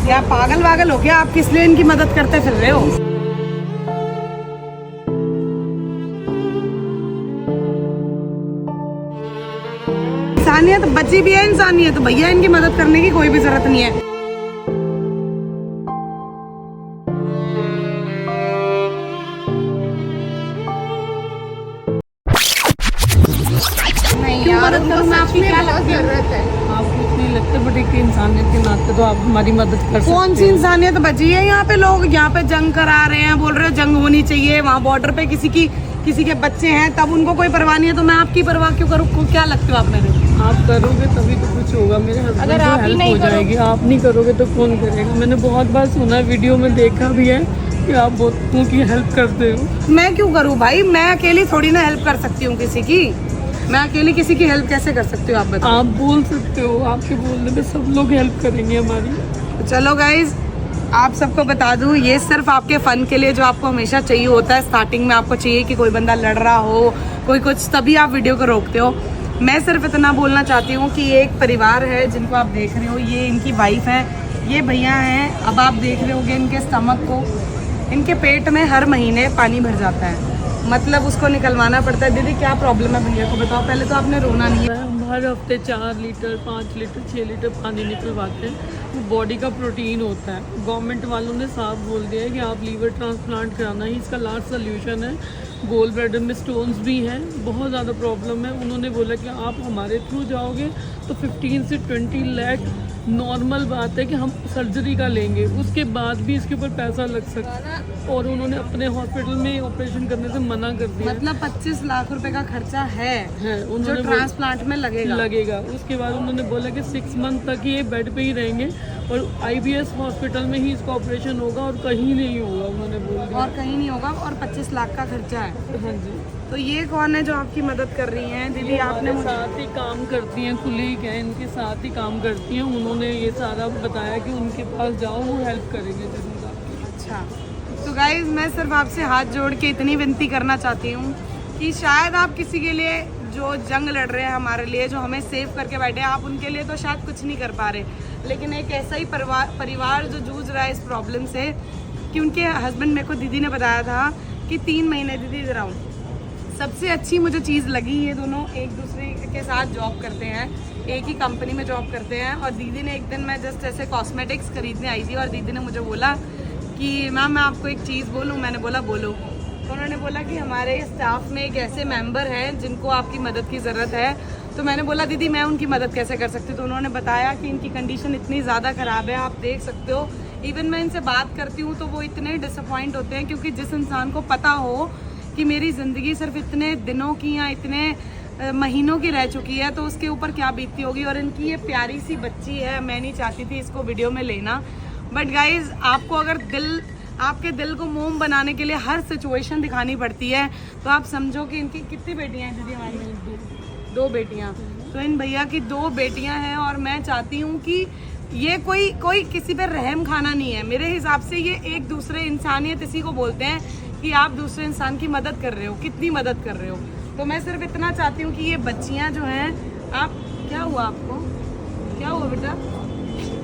क्या पागल वागल हो गया? आप किस लिए इनकी मदद करते फिर रहे हो? इंसानियत बची भी है, इंसानियत भैया, इनकी मदद करने की कोई भी जरूरत नहीं है। क्यों मदद करूँ मैं? आपकी क्या जरूरत है? आपको इतनी लगता है, बट एक इंसानियत के नाते तो आप हमारी मदद कर सकते हैं। कौन सी इंसानियत बची है? यहाँ पे लोग यहाँ पे जंग करा रहे हैं, बोल रहे हो जंग होनी चाहिए। वहाँ बॉर्डर पे किसी के बच्चे हैं, तब उनको कोई परवाह नहीं है, तो मैं आपकी परवाह क्यों करूँ? क्या लगते हो आप मेरे? आप करोगे तभी तो कुछ होगा। मेरे हस्बैंड अगर को आप ही हेल्प नहीं हो जाएगी। आप नहीं करोगे तो कौन करेगा? मैंने बहुत बार सुना है, वीडियो में देखा भी है कि आप बहुतों की हेल्प करते हो। मैं क्यों करूँ भाई? मैं अकेली थोड़ी ना हेल्प कर सकती हूँ किसी की। मैं अकेली किसी की हेल्प कैसे कर सकती हूँ? आप बताओ। आप बोल सकते हो, आपके बोलने पे सब लोग हेल्प करेंगे हमारी। चलो गाइज, आप सबको बता दूं, ये सिर्फ आपके फन के लिए, जो आपको हमेशा चाहिए होता है। स्टार्टिंग में आपको चाहिए कि कोई बंदा लड़ रहा हो, कोई कुछ, तभी आप वीडियो को रोकते हो। मैं सिर्फ इतना बोलना चाहती हूँ कि ये एक परिवार है जिनको आप देख रहे हो, ये इनकी वाइफ है, ये भैया हैं। अब आप देख रहे होगे इनके स्टमक को, इनके पेट में हर महीने पानी भर जाता है, मतलब उसको निकलवाना पड़ता है। दीदी क्या प्रॉब्लम है भैया को बताओ पहले तो। आपने रोना नहीं है। हम हर हफ्ते 4 लीटर 5 लीटर 6 लीटर पानी निकलवाते हैं। वो बॉडी का प्रोटीन होता है। गवर्नमेंट वालों ने साफ बोल दिया है कि आप लीवर ट्रांसप्लांट कराना ही इसका लास्ट सोल्यूशन है। गोल ब्लैडर में स्टोन्स भी हैं, बहुत ज़्यादा प्रॉब्लम है। उन्होंने बोला कि आप हमारे थ्रू जाओगे तो 15 से 20 लाख नॉर्मल बात है कि हम सर्जरी का लेंगे, उसके बाद भी इसके ऊपर पैसा लग सकता है। और उन्होंने अपने हॉस्पिटल में ऑपरेशन करने से मना कर दिया। मतलब 25 लाख रुपए का खर्चा है उन्होंने जो ट्रांसप्लांट में लगेगा। उसके बाद उन्होंने बोला कि 6 मंथ तक ये बेड पे ही रहेंगे और IBS हॉस्पिटल में ही इसका ऑपरेशन होगा और कहीं नहीं होगा, उन्होंने बोल दिया। और कहीं नहीं होगा, और 25 लाख का खर्चा है। हाँ जी। तो ये कौन है जो आपकी मदद कर रही हैं? दीदी आपने मुझे साथ ही काम करती हैं, कुलीग हैं, इनके साथ ही काम करती हैं। उन्होंने ये सारा बताया कि उनके पास जाओ, वो हेल्प करेंगे जरूर आपकी। अच्छा, तो गाइज मैं सिर्फ आपसे हाथ जोड़ के इतनी विनती करना चाहती हूँ कि शायद आप किसी के लिए जो जंग लड़ रहे हैं हमारे लिए, जो हमें सेव करके बैठे हैं, आप उनके लिए तो शायद कुछ नहीं कर पा रहे, लेकिन एक ऐसा ही परिवार जो जूझ रहा है इस प्रॉब्लम से कि उनके हस्बैंड, मेरे को दीदी ने बताया था कि 3 महीने, दीदी इधर आऊँ, सबसे अच्छी मुझे चीज़ लगी, ये दोनों एक दूसरे के साथ जॉब करते हैं, एक ही कंपनी में जॉब करते हैं। और दीदी ने एक दिन, मैं जस्ट ऐसे कॉस्मेटिक्स खरीदने आई थी और दीदी ने मुझे बोला कि मैम मैं आपको एक चीज़ बोलूँ। मैंने बोला बोलो। तो उन्होंने बोला कि हमारे स्टाफ में एक ऐसे मेंबर हैं जिनको आपकी मदद की ज़रूरत है। तो मैंने बोला दीदी मैं उनकी मदद कैसे कर सकती हूँ? तो उन्होंने बताया कि इनकी कंडीशन इतनी ज़्यादा ख़राब है, आप देख सकते हो। इवन मैं इनसे बात करती हूँ तो वो इतने डिसअपॉइंट होते हैं, क्योंकि जिस इंसान को पता हो कि मेरी ज़िंदगी सिर्फ इतने दिनों की या इतने महीनों की रह चुकी है, तो उसके ऊपर क्या बीतती होगी। और इनकी ये प्यारी सी बच्ची है, मैं नहीं चाहती थी इसको वीडियो में लेना, बट गाइज आपको अगर आपके दिल को मोम बनाने के लिए हर सिचुएशन दिखानी पड़ती है, तो आप समझो कि इनकी कितनी बेटियां हैं दीदी? हमारी 2 बेटियां। तो इन भैया की 2 बेटियां हैं, और मैं चाहती हूँ कि ये कोई किसी पे रहम खाना नहीं है। मेरे हिसाब से ये एक दूसरे, इंसानियत इसी को बोलते हैं कि आप दूसरे इंसान की मदद कर रहे हो, कितनी मदद कर रहे हो। तो मैं सिर्फ इतना चाहती हूँ कि ये बच्चियाँ जो हैं, आप, क्या हुआ आपको? क्या हुआ बेटा?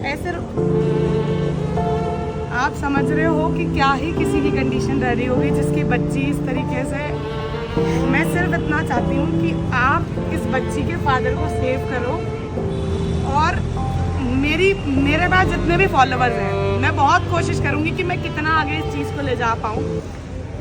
ऐसे आप समझ रहे हो कि क्या ही किसी की कंडीशन रह रही होगी जिसकी बच्ची इस तरीके से। मैं सिर्फ इतना चाहती हूँ कि आप इस बच्ची के फादर को सेव करो। और मेरे पास जितने भी फॉलोअर्स हैं, मैं बहुत कोशिश करूँगी कि मैं कितना आगे इस चीज़ को ले जा पाऊँ,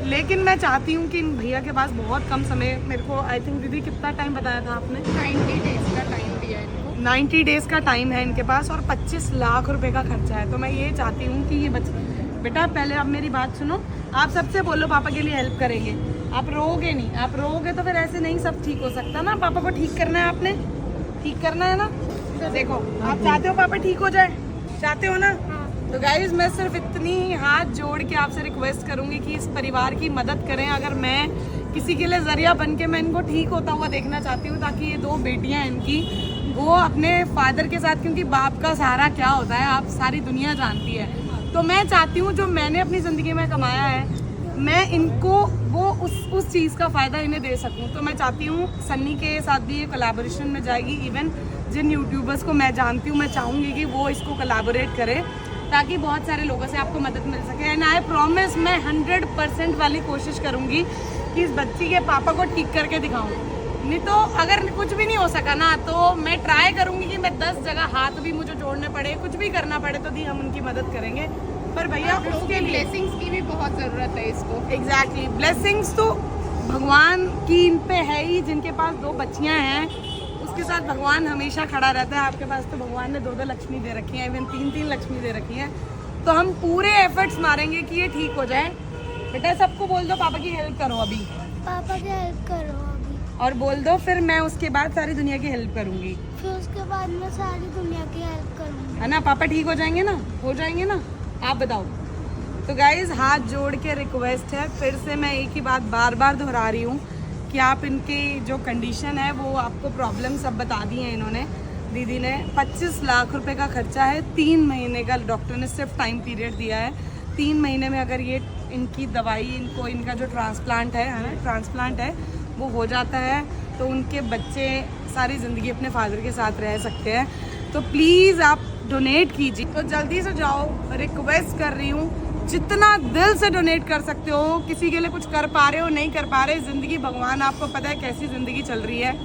लेकिन मैं चाहती हूँ कि इन भैया के पास बहुत कम समय, मेरे को आई थिंक दीदी कितना टाइम बताया था आपने? 90 डेज का टाइम दिया है इनको। 90 डेज का टाइम है इनके पास, और 25 लाख रुपए का खर्चा है। तो मैं ये चाहती हूँ कि ये बेटा पहले आप मेरी बात सुनो, आप सबसे बोलो पापा के लिए हेल्प करेंगे। आप रोओगे नहीं, आप रोओगे तो फिर ऐसे नहीं सब ठीक हो सकता ना। पापा को ठीक करना है, आपने ठीक करना है ना। देखो आप चाहते हो पापा ठीक हो जाए, चाहते हो ना? तो गाइज मैं सिर्फ इतनी हाथ जोड़ के आपसे रिक्वेस्ट करूंगी कि इस परिवार की मदद करें। अगर मैं किसी के लिए जरिया बन के मैं इनको ठीक होता हुआ देखना चाहती हूँ, ताकि ये 2 बेटियां इनकी, वो अपने फादर के साथ, क्योंकि बाप का सहारा क्या होता है आप सारी दुनिया जानती है। तो मैं चाहती हूँ जो मैंने अपनी ज़िंदगी में कमाया है, मैं इनको वो उस चीज़ का फ़ायदा इन्हें दे सकूँ। तो मैं चाहती हूँ सन्नी के साथ भी ये कोलैबोरेशन में जाएगी। इवन जिन यूट्यूबर्स को मैं जानती हूँ, मैं चाहूँगी कि वो इसको कोलैबोरेट करें, ताकि बहुत सारे लोगों से आपको मदद मिल सके। एंड आई प्रॉमिस, मैं 100% वाली कोशिश करूँगी कि इस बच्ची के पापा को ठीक करके दिखाऊँ। नहीं तो अगर कुछ भी नहीं हो सका ना, तो मैं ट्राई करूँगी कि मैं 10 जगह हाथ भी मुझे जोड़ने पड़े, कुछ भी करना पड़े तो दी हम उनकी मदद करेंगे। पर भैया उसके लिए ब्लेसिंग्स की भी बहुत ज़रूरत है इसको। एग्जैक्टली, ब्लेसिंग्स तो भगवान की इन पे है ही। जिनके पास 2 बच्चियाँ हैं उसके साथ भगवान हमेशा खड़ा रहता है। आपके पास तो भगवान ने 2-2 लक्ष्मी दे रखी है, इवन 3-3 लक्ष्मी दे रखी है। तो हम पूरे एफर्ट्स मारेंगे कि ये ठीक हो जाए। बेटा सबको बोल दो पापा की हेल्प करो अभी, पापा की हेल्प करो अभी, और बोल दो फिर मैं उसके बाद सारी दुनिया की हेल्प करूँगी, फिर उसके बाद मैं सारी दुनिया की हेल्प करूँगी। है ना। पापा ठीक हो जाएंगे ना, हो जाएंगे ना, आप बताओ। तो गाइज हाथ जोड़ के रिक्वेस्ट है, फिर से मैं एक ही बात बार बार दोहरा रही हूँ कि आप इनकी जो कंडीशन है वो आपको प्रॉब्लम सब बता दी है इन्होंने, दीदी ने। 25 लाख रुपए का खर्चा है, 3 महीने का डॉक्टर ने सिर्फ टाइम पीरियड दिया है। 3 महीने में अगर ये इनकी दवाई, इनको इनका जो ट्रांसप्लांट है ना, ट्रांसप्लांट है वो हो जाता है तो उनके बच्चे सारी ज़िंदगी अपने फादर के साथ रह सकते हैं। तो प्लीज़ आप डोनेट कीजिए, तो जल्दी से जाओ, रिक्वेस्ट कर रही हूँ, जितना दिल से डोनेट कर सकते हो। किसी के लिए कुछ कर पा रहे हो, नहीं कर पा रहे, ज़िंदगी भगवान आपको पता है कैसी ज़िंदगी चल रही है,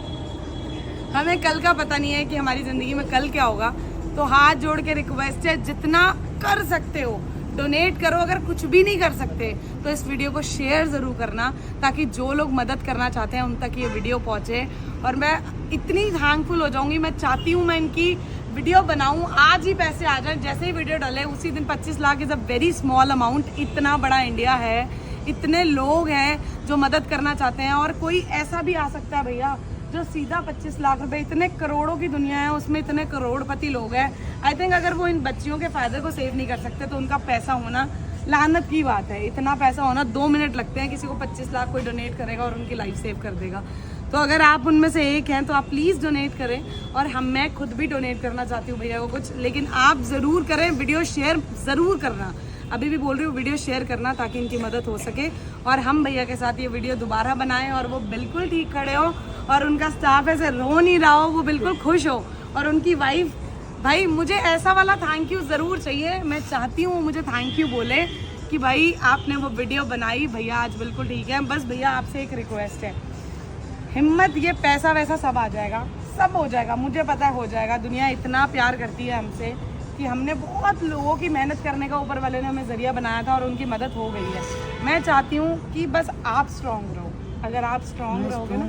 हमें कल का पता नहीं है कि हमारी ज़िंदगी में कल क्या होगा। तो हाथ जोड़ के रिक्वेस्ट है, जितना कर सकते हो डोनेट करो। अगर कुछ भी नहीं कर सकते तो इस वीडियो को शेयर ज़रूर करना, ताकि जो लोग मदद करना चाहते हैं उन तक ये वीडियो पहुँचे। और मैं इतनी थैंकफुल हो जाऊँगी, मैं चाहती हूँ मैं इनकी वीडियो बनाऊँ, आज ही पैसे आ जाए, जैसे ही वीडियो डले उसी दिन। 25 lakh is a very small amount. इतना बड़ा इंडिया है, इतने लोग हैं जो मदद करना चाहते हैं, और कोई ऐसा भी आ सकता है भैया जो सीधा 25 लाख रुपए, इतने करोड़ों की दुनिया है, उसमें इतने करोड़पति लोग हैं। आई थिंक अगर वो इन बच्चियों के फायदे को सेव नहीं कर सकते तो उनका पैसा होना लानत की बात है। इतना पैसा होना 2 मिनट लगते हैं, किसी को 25 लाख कोई डोनेट करेगा और उनकी लाइफ सेव कर देगा। तो अगर आप उनमें से एक हैं तो आप प्लीज़ डोनेट करें। और मैं खुद भी डोनेट करना चाहती हूँ भैया को कुछ, लेकिन आप ज़रूर करें, वीडियो शेयर ज़रूर करना। अभी भी बोल रही हूँ, वीडियो शेयर करना ताकि इनकी मदद हो सके और हम भैया के साथ ये वीडियो दोबारा बनाएं और वो बिल्कुल ठीक खड़े हो और उनका स्टाफ ऐसे रो नहीं रहा हो, वो बिल्कुल खुश हो। और उनकी वाइफ, भाई मुझे ऐसा वाला थैंक यू ज़रूर चाहिए। मैं चाहती हूँ मुझे थैंक यू बोले कि भाई आपने वो वीडियो बनाई, भैया आज बिल्कुल ठीक है। बस भैया आपसे एक रिक्वेस्ट है, हिम्मत, ये पैसा वैसा सब आ जाएगा, सब हो जाएगा, मुझे पता है हो जाएगा। दुनिया इतना प्यार करती है हमसे कि हमने बहुत लोगों की मेहनत करने का ऊपर वाले ने हमें ज़रिया बनाया था और उनकी मदद हो गई है। मैं चाहती हूँ कि बस आप स्ट्रॉन्ग रहो। अगर आप स्ट्रॉन्ग रहोगे ना,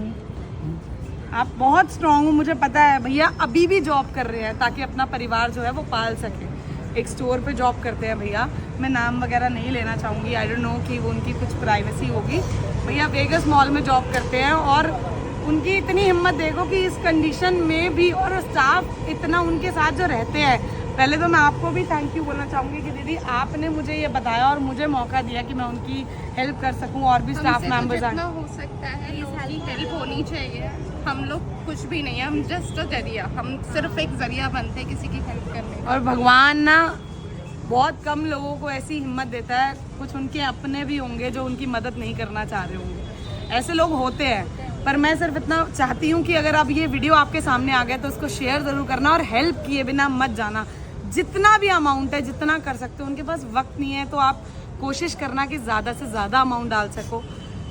आप बहुत स्ट्रॉन्ग हो, मुझे पता है। भैया अभी भी जॉब कर रहे हैं ताकि अपना परिवार जो है वो पाल सके। एक स्टोर पे जॉब करते हैं भैया, मैं नाम वगैरह नहीं लेना चाहूँगी, आई डोंट नो कि वो उनकी कुछ प्राइवेसी होगी। भैया वेगस मॉल में जॉब करते हैं और उनकी इतनी हिम्मत देखो कि इस कंडीशन में भी, और स्टाफ इतना उनके साथ जो रहते हैं। पहले तो मैं आपको भी थैंक यू बोलना चाहूँगी कि दीदी आपने मुझे ये बताया और मुझे मौका दिया कि मैं उनकी हेल्प कर सकूँ, और भी स्टाफ मेंबर्स जितना हो सकता है लोगों की हेल्प होनी चाहिए। हम लोग कुछ भी नहीं है, हम जस्ट जरिया, हम सिर्फ एक जरिया बनते हैं किसी की हेल्प करने का। और भगवान ना बहुत कम लोगों को ऐसी हिम्मत देता है, कुछ उनके अपने भी होंगे जो उनकी मदद नहीं करना चाह रहे होंगे, ऐसे लोग होते हैं। पर मैं सिर्फ इतना चाहती हूँ कि अगर अब ये वीडियो आपके सामने आ गया तो उसको शेयर ज़रूर करना और हेल्प किए बिना मत जाना। जितना भी अमाउंट है, जितना कर सकते हो, उनके पास वक्त नहीं है तो आप कोशिश करना कि ज़्यादा से ज़्यादा अमाउंट डाल सको,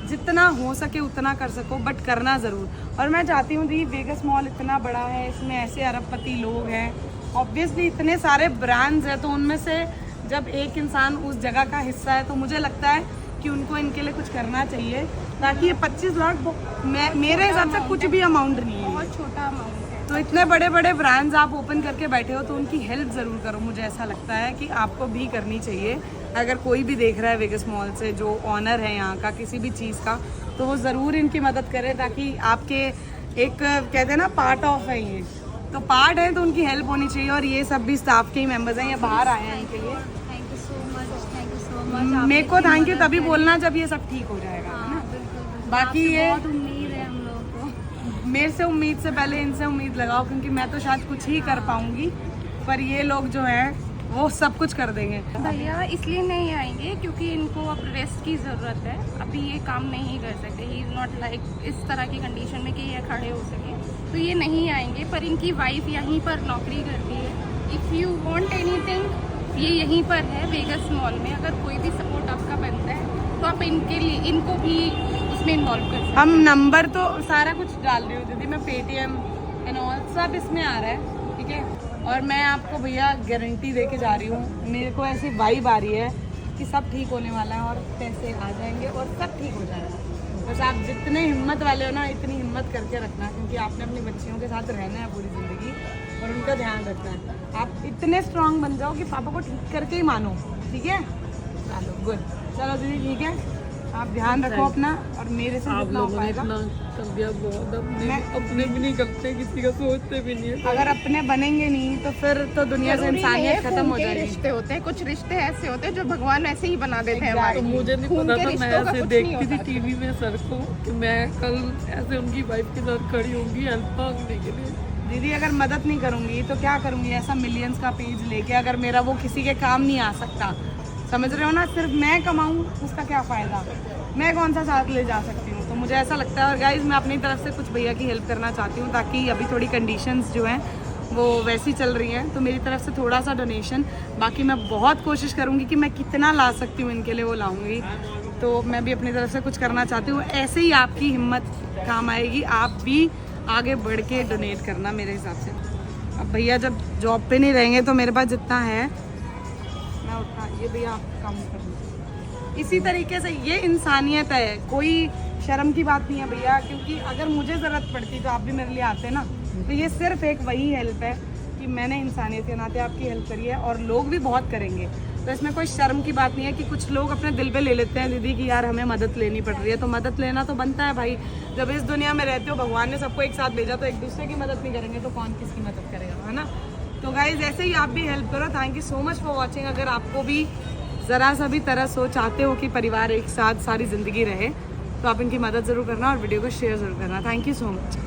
जितना हो सके उतना कर सको, बट करना ज़रूर। और मैं चाहती हूँ दी, वेगस मॉल इतना बड़ा है, इसमें ऐसे अरबपति लोग हैं, ऑब्वियसली इतने सारे ब्रांड्स हैं, तो उनमें से जब एक इंसान उस जगह का हिस्सा है तो मुझे लगता है कि उनको इनके लिए कुछ करना चाहिए, ताकि ये 25 लाख मेरे हिसाब से कुछ भी अमाउंट नहीं है, बहुत छोटा अमाउंट है। तो इतने बड़े बड़े ब्रांड्स आप ओपन करके बैठे हो तो उनकी हेल्प ज़रूर करो। मुझे ऐसा लगता है कि आपको भी करनी चाहिए। अगर कोई भी देख रहा है वेगस मॉल से, जो ऑनर है यहाँ का किसी भी चीज़ का, तो वो ज़रूर इनकी मदद करे, ताकि आपके एक कहते हैं ना पार्ट ऑफ है ये, तो पार्ट है तो उनकी हेल्प होनी चाहिए। और ये सब भी स्टाफ के ही मेंबर्स हैं, ये बाहर आए हैं इनके लिए। Thank you so much, thank you so much. मेरे को थैंक यू तभी बोलना जब ये सब ठीक हो जाएगा, है ना। बाकी ये बहुत उम्मीद है हम लोगों को। मेरे से उम्मीद से पहले इनसे उम्मीद लगाओ, क्योंकि मैं तो शायद कुछ ही कर पाऊंगी, पर ये लोग जो हैं वो सब कुछ कर देंगे। भैया इसलिए नहीं आएंगे क्योंकि इनको अब रेस्ट की ज़रूरत है, अभी ये काम नहीं कर सकते। ही इज़ नॉट लाइक इस तरह की कंडीशन में कि ये खड़े हो सके, तो ये नहीं आएंगे। पर इनकी वाइफ यहीं पर नौकरी करती है। इफ़ यू वांट एनीथिंग ये यहीं पर है वेगस मॉल में। अगर कोई भी सपोर्ट आपका बनता है तो आप इनको भी उसमें इन्वॉल्व कर सकते हैं। हम नंबर तो सारा कुछ डाल रही हूँ दीदी, मैं पेटीएम एंड ऑल सब इसमें आ रहा है, ठीक है। और मैं आपको भैया गारंटी दे के जा रही हूँ, मेरे को ऐसी वाइब आ रही है कि सब ठीक होने वाला है और पैसे आ जाएंगे और सब ठीक हो जाएगा। बस आप जितने हिम्मत वाले हो ना, इतनी हिम्मत करके रखना, क्योंकि आपने अपनी बच्चियों के साथ रहना है पूरी ज़िंदगी और उनका ध्यान रखना है। आप इतने स्ट्रांग बन जाओ कि पापा को ठीक करके ही मानो, ठीक है। चलो गुड, चलो दीदी ठीक है, आप ध्यान रखो अपना और मेरे से आप जितना हो लोगों ने पाएगा। इतना कर दिया बहुत, मैं- अपने भी नहीं करते, किसी का सोचते भी नहीं है। अगर अपने बनेंगे नहीं तो फिर तो दुनिया से जरूरी नहीं इंसानियत है, खत्म खून हो के जाएगी। रिश्ते होते हैं, कुछ रिश्ते ऐसे होते हैं जो भगवान ऐसे ही बना देते हैं तो हमारे। मुझे नहीं खून पता के था, मैं रिश्तों का ऐसे कुछ नहीं देखती थी होता। टीवी में सर को कि मैं कल ऐसे उनकी वाइफ के साथ खड़ी होंगी हेल्प मांगने के लिए। दीदी अगर मदद नहीं करूंगी तो क्या करूंगी, ऐसा मिलियंस का पेज लेके अगर मेरा वो किसी के काम नहीं आ सकता, समझ रहे हो ना। सिर्फ मैं कमाऊं उसका क्या फ़ायदा, मैं कौन सा साथ ले जा सकती हूँ। तो मुझे ऐसा लगता है। और गाइज मैं अपनी तरफ से कुछ भैया की हेल्प करना चाहती हूँ, ताकि अभी थोड़ी कंडीशंस जो हैं वो वैसी चल रही हैं, तो मेरी तरफ से थोड़ा सा डोनेशन, बाकी मैं बहुत कोशिश करूँगी कि मैं कितना ला सकती हूँ इनके लिए वो लाऊंगी। तो मैं भी अपनी तरफ से कुछ करना चाहती हूँ, ऐसे ही आपकी हिम्मत काम आएगी, आप भी आगे बढ़ के डोनेट करना मेरे हिसाब से। अब भैया जब जॉब पे नहीं रहेंगे तो मेरे पास जितना है मैं उतना, ये भैया आप काम कर दीजिए। इसी तरीके से ये इंसानियत है, कोई शर्म की बात नहीं है भैया, क्योंकि अगर मुझे ज़रूरत पड़ती तो आप भी मेरे लिए आते ना। तो ये सिर्फ एक वही हेल्प है कि मैंने इंसानियत के नाते आपकी हेल्प करी है और लोग भी बहुत करेंगे। तो इसमें कोई शर्म की बात नहीं है कि कुछ लोग अपने दिल पे ले लेते हैं दीदी कि यार हमें मदद लेनी पड़ रही है, तो मदद लेना तो बनता है भाई। जब इस दुनिया में रहते हो, भगवान ने सबको एक साथ भेजा, तो एक दूसरे की मदद नहीं करेंगे तो कौन किसकी मदद करेगा, है ना। तो गाइज ऐसे ही आप भी हेल्प करो। Thank you so much for watching. अगर आपको भी ज़रा सा भी तरस हो, चाहते हो कि परिवार एक साथ सारी ज़िंदगी रहे, तो आप इनकी मदद ज़रूर करना और वीडियो को शेयर ज़रूर करना। Thank you so much.